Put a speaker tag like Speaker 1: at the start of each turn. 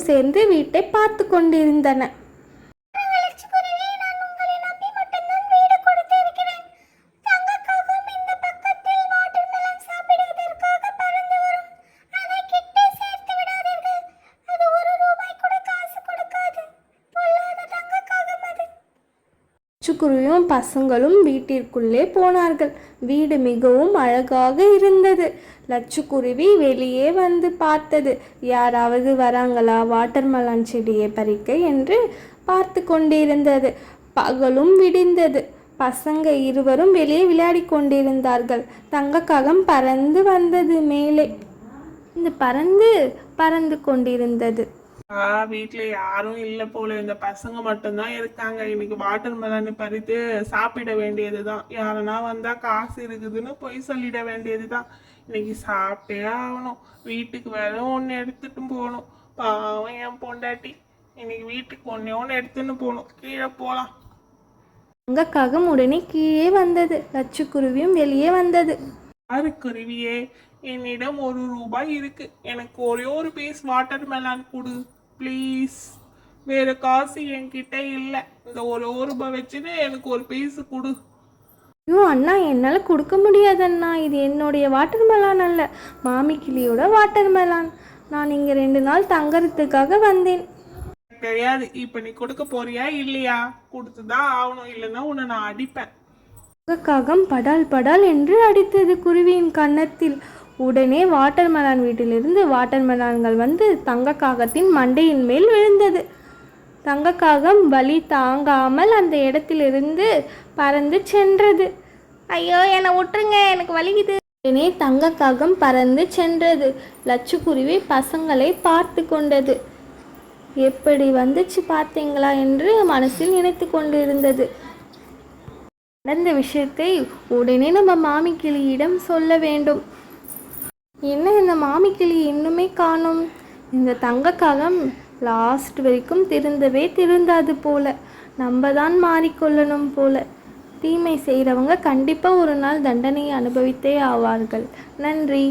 Speaker 1: சேர்ந்து வீட்டை பார்த்து கொண்டிருந்தன. லட்சுக்குருவியும் பசங்களும் வீட்டிற்குள்ளே போனார்கள். வீடு மிகவும் அழகாக இருந்தது. லட்சுக்குருவி வெளியே வந்து பார்த்தது. யாராவது வராங்களா வாட்டர்மெலன் செடியை பறிக்க என்று பார்த்து கொண்டிருந்தது. பகலும் விடிந்தது. பசங்க இருவரும் வெளியே விளையாடி கொண்டிருந்தார்கள். தங்கக்காகம் பறந்து வந்தது. மேலே இந்த பறந்து கொண்டிருந்தது.
Speaker 2: வீட்டுல யாரும் இல்ல போல, இந்த பசங்க மட்டும்தான் இருக்காங்க. இன்னைக்கு வாட்டர் மெலன் பறித்து சாப்பிட வேண்டியதுதான். யாருன்னா வந்தா காசு இருக்குதுன்னு பொய் சொல்லிட வேண்டியதுதான். இன்னைக்கு சாப்பிட்டே ஆகணும். வீட்டுக்கு வேற ஒன்று எடுத்துட்டு போகணும். பாவம் என் பொண்டாட்டி. இன்னைக்கு வீட்டுக்கு ஒன்று எடுத்துன்னு போகணும். கீழே போலாம்.
Speaker 1: தங்கக்காகம் உடனே கீழே வந்தது. லட்சுக்குருவியும் வெளியே வந்தது.
Speaker 2: ஆறு குருவியே, என்னிடம் ₹1 இருக்கு. எனக்கு ஒரே ஒரு பீஸ் வாட்டர் மெலான் கொடு ப்ளீஸ். வேற காசு என்கிட்ட இல்லை. இந்த ₹1 வச்சுன்னு எனக்கு ஒரு பீஸ் கொடு.
Speaker 1: ஐயோ அண்ணா, என்னால் கொடுக்க முடியாது அண்ணா. இது என்னுடைய வாட்டர் மெலான் அல்ல, மாமி கிளியோட வாட்டர் மெலான். நான் இங்கே 2 நாள் தங்கறதுக்காக வந்தேன்.
Speaker 2: தெரியாது. இப்போ நீ கொடுக்க போறியா இல்லையா? கொடுத்துதான் ஆகணும், இல்லைன்னா உன்னை நான் அடிப்பேன்.
Speaker 1: தங்கக்காகம் படால் படால் என்று அடித்தது குருவியின் கன்னத்தில். உடனே வாட்டர்மெலான் வீட்டிலிருந்து வாட்டர்மெலான்கள் வந்து தங்கக்காகத்தின் மண்டையின் மேல் விழுந்தது. தங்கக்காகம் வலி தாங்காமல் அந்த இடத்திலிருந்து பறந்து சென்றது. ஐயோ என்னை விட்டுருங்க, எனக்கு வலிக்குது. உடனே தங்கக்காகம் பறந்து சென்றது. லட்சுக்குருவி பசங்களை பார்த்து கொண்டது. எப்படி வந்துச்சு பார்த்தீங்களா என்று மனசில் நினைத்து கொண்டிருந்தது. நடந்த விஷயத்தை உடனே நம்ம மாமி கிளியிடம் சொல்ல வேண்டும். என்ன இந்த மாமி கிளி இன்னுமே காணோம்? இந்த தங்கக்காகம் லாஸ்ட் வரைக்கும் திருந்தாது போல. நம்ம தான் மாறிக்கொள்ளணும் போல. தீமை செய்கிறவங்க கண்டிப்பாக ஒரு நாள் தண்டனையை அனுபவித்தே ஆவார்கள். நன்றி.